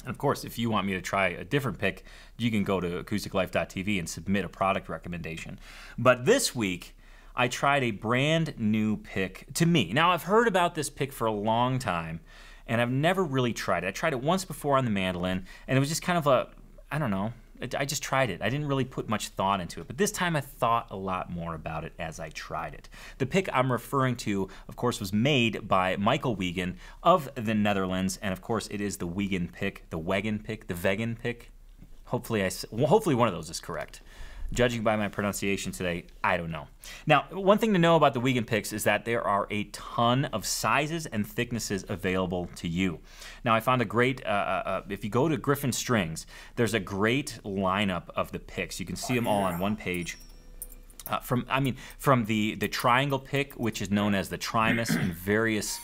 And of course, if you want me to try a different pick, you can go to acousticlife.tv and submit a product recommendation. But this week, I tried a brand new pick to me. Now, I've heard about this pick for a long time, and I've never really tried it. I tried it once before on the mandolin, and it was just kind of a, I don't know, I just tried it. I didn't really put much thought into it, but this time I thought a lot more about it as I tried it. The pick I'm referring to, of course, was made by Michael Wiegand of the Netherlands, and of course it is the Wiegand Pick, the Wiegand Pick, the Vegan Pick. Hopefully one of those is correct. Judging by my pronunciation today, I don't know. Now, one thing to know about the Wiegand picks is that there are a ton of sizes and thicknesses available to you. Now, I found a great, if you go to Griffin Strings, there's a great lineup of the picks. You can see them all on one page. From the triangle pick, which is known as the Trimus in various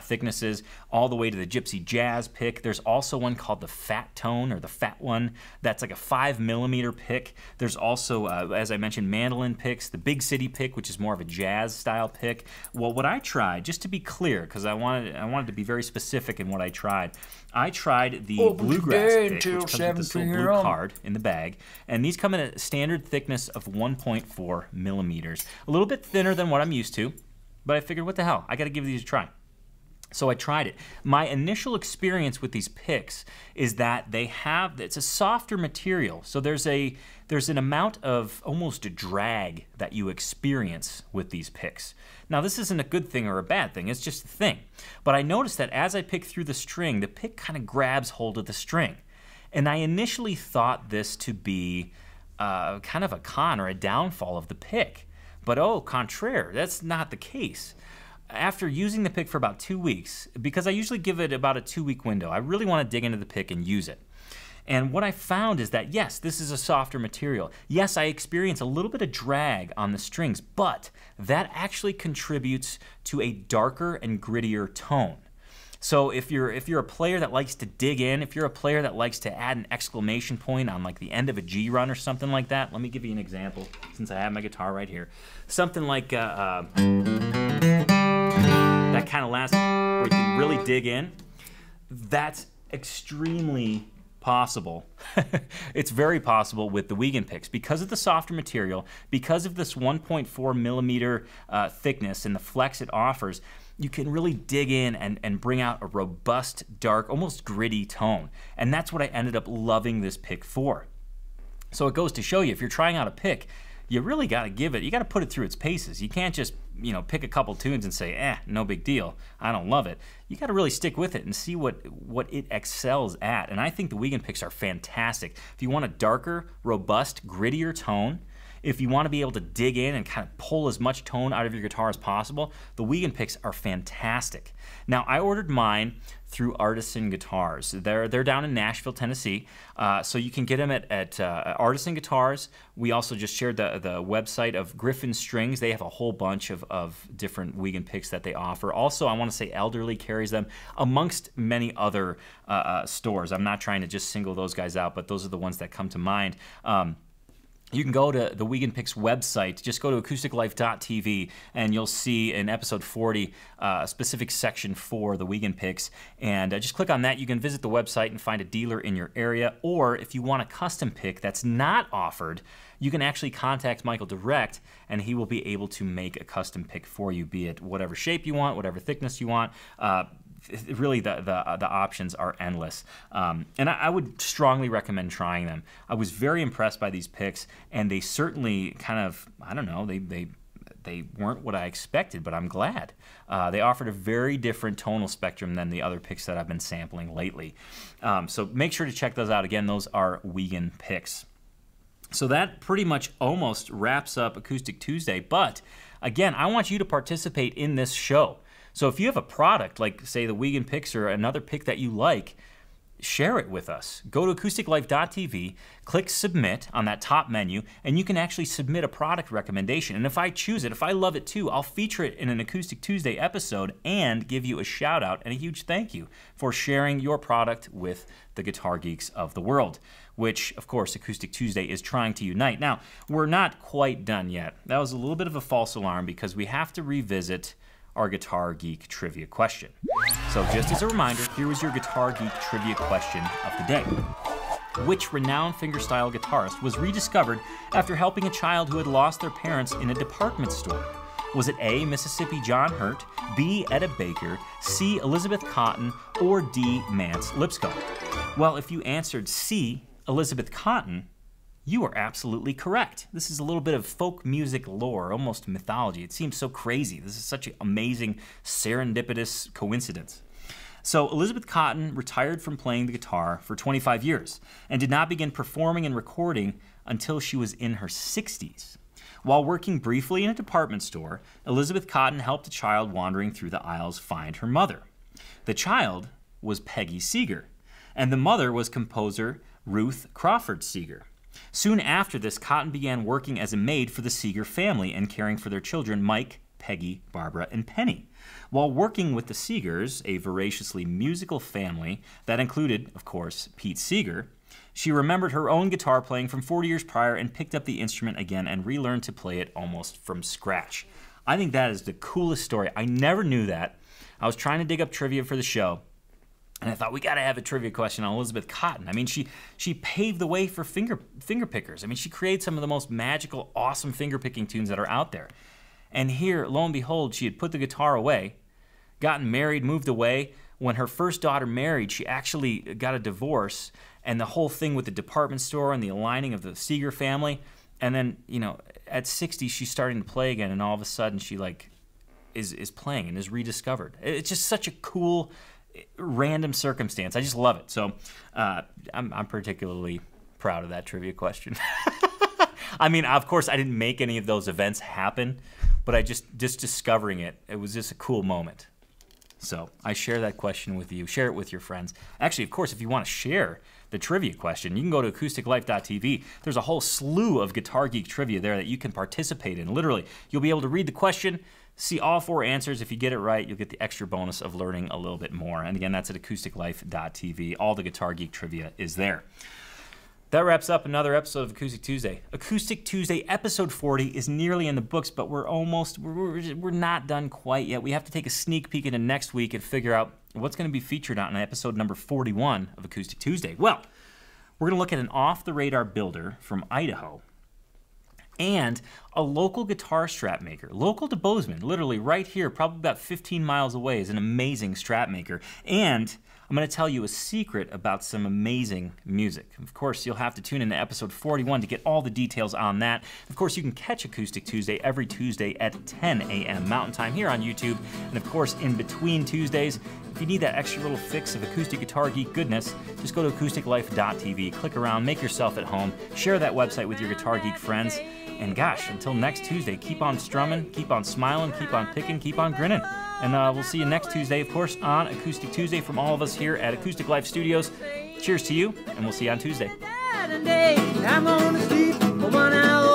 thicknesses, all the way to the Gypsy Jazz pick. There's also one called the Fat Tone, or the Fat One. That's like a 5mm pick. There's also, as I mentioned, mandolin picks, the Big City pick, which is more of a jazz style pick. Well, what I tried, just to be clear, because I wanted to be very specific in what I tried the bluegrass pick, which comes with this little blue card in the bag, and these come in a standard thickness of 1.4mm. A little bit thinner than what I'm used to, but I figured, what the hell, I got to give these a try. So I tried it. My initial experience with these picks is that it's a softer material. So there's an amount of almost a drag that you experience with these picks. Now, this isn't a good thing or a bad thing, it's just a thing. But I noticed that as I pick through the string, the pick kind of grabs hold of the string. And I initially thought this to be kind of a con or a downfall of the pick. But au contraire, that's not the case. After using the pick for about 2 weeks, because I usually give it about a 2-week window, I really want to dig into the pick and use it. And what I found is that, yes, this is a softer material. Yes, I experience a little bit of drag on the strings, but that actually contributes to a darker and grittier tone. So if you're a player that likes to dig in, if you're a player that likes to add an exclamation point on like the end of a G run or something like that, let me give you an example since I have my guitar right here. Something like that kind of last, where you can really dig in. That's extremely possible. It's very possible with the Wiegand picks because of the softer material, because of this 1.4mm thickness and the flex it offers. You can really dig in and bring out a robust, dark, almost gritty tone. And that's what I ended up loving this pick for. So it goes to show you, if you're trying out a pick, you really got to give it, you got to put it through its paces. You can't just, pick a couple tunes and say, no big deal, I don't love it. You got to really stick with it and see what it excels at. And I think the Wiegand picks are fantastic. If you want a darker, robust, grittier tone, if you want to be able to dig in and kind of pull as much tone out of your guitar as possible, the Wiegand picks are fantastic. Now, I ordered mine through Artisan Guitars. They're down in Nashville, Tennessee, so you can get them at Artisan Guitars. We also just shared the website of Griffin Strings. They have a whole bunch of different Wiegand picks that they offer. Also, I want to say Elderly carries them, amongst many other stores. I'm not trying to just single those guys out, but those are the ones that come to mind. you can go to the Wiegand Pick's website. Just go to acousticlife.tv and you'll see in episode 40 a specific section for the Wiegand Picks. And just click on that. You can visit the website and find a dealer in your area. Or if you want a custom pick that's not offered, you can actually contact Michael direct and he will be able to make a custom pick for you, be it whatever shape you want, whatever thickness you want. Really, the options are endless. And I would strongly recommend trying them. I was very impressed by these picks, and they certainly kind of, I don't know, they weren't what I expected, but I'm glad. They offered a very different tonal spectrum than the other picks that I've been sampling lately. So make sure to check those out. Again, those are Wiegand Picks. So that pretty much almost wraps up Acoustic Tuesday, but again, I want you to participate in this show. So if you have a product, like say the Wiegand Picks or another pick that you like, share it with us. Go to acousticlife.tv, click submit on that top menu, and you can actually submit a product recommendation. And if I choose it, if I love it too, I'll feature it in an Acoustic Tuesday episode and give you a shout out and a huge thank you for sharing your product with the guitar geeks of the world, which of course Acoustic Tuesday is trying to unite. Now, we're not quite done yet. That was a little bit of a false alarm because we have to revisit our Guitar Geek trivia question. So just as a reminder, here was your Guitar Geek trivia question of the day. Which renowned fingerstyle guitarist was rediscovered after helping a child who had lost their parents in a department store? Was it A, Mississippi John Hurt, B, Etta Baker, C, Elizabeth Cotton, or D, Mance Lipscomb? Well, if you answered C, Elizabeth Cotton, you are absolutely correct. This is a little bit of folk music lore, almost mythology. It seems so crazy. This is such an amazing serendipitous coincidence. So Elizabeth Cotton retired from playing the guitar for 25 years and did not begin performing and recording until she was in her 60s. While working briefly in a department store, Elizabeth Cotton helped a child wandering through the aisles find her mother. The child was Peggy Seeger, and the mother was composer Ruth Crawford Seeger. Soon after this, Cotton began working as a maid for the Seeger family and caring for their children, Mike, Peggy, Barbara, and Penny. While working with the Seegers, a voraciously musical family that included, of course, Pete Seeger, she remembered her own guitar playing from 40 years prior and picked up the instrument again and relearned to play it almost from scratch. I think that is the coolest story. I never knew that. I was trying to dig up trivia for the show, and I thought, we got to have a trivia question on Elizabeth Cotton. I mean, she paved the way for finger pickers. I mean, she created some of the most magical, awesome finger picking tunes that are out there. And here, lo and behold, she had put the guitar away, gotten married, moved away. When her first daughter married, she actually got a divorce, and the whole thing with the department store and the aligning of the Seeger family. And then, you know, at 60, she's starting to play again, and all of a sudden she is playing and is rediscovered. It's just such a cool, random circumstance. I just love it. So I'm particularly proud of that trivia question. I mean, of course, I didn't make any of those events happen, but I just discovering it, it was just a cool moment. So I share that question with you. Share it with your friends. Actually, of course, if you want to share the trivia question, you can go to acousticlife.tv. There's a whole slew of Guitar Geek trivia there that you can participate in. Literally, you'll be able to read the question, see all 4 answers. If you get it right, you'll get the extra bonus of learning a little bit more. And again, that's at acousticlife.tv. All the Guitar Geek trivia is there. That wraps up another episode of Acoustic Tuesday. Acoustic Tuesday episode 40 is nearly in the books, but we're not done quite yet. We have to take a sneak peek into next week and figure out what's going to be featured on episode number 41 of Acoustic Tuesday. Well, we're going to look at an off-the-radar builder from Idaho and a local guitar strap maker, local to Bozeman, literally right here, probably about 15 miles away, is an amazing strap maker. And I'm going to tell you a secret about some amazing music. Of course, you'll have to tune in to episode 41 to get all the details on that. Of course, you can catch Acoustic Tuesday every Tuesday at 10 a.m. Mountain Time here on YouTube. And of course, in between Tuesdays, if you need that extra little fix of acoustic guitar geek goodness, just go to acousticlife.tv, click around, make yourself at home, share that website with your guitar geek friends. And gosh, until next Tuesday, keep on strumming, keep on smiling, keep on picking, keep on grinning. And we'll see you next Tuesday, of course, on Acoustic Tuesday from all of us here at Acoustic Life Studios. Cheers to you, and we'll see you on Tuesday. I'm gonna sleep for 1 hour.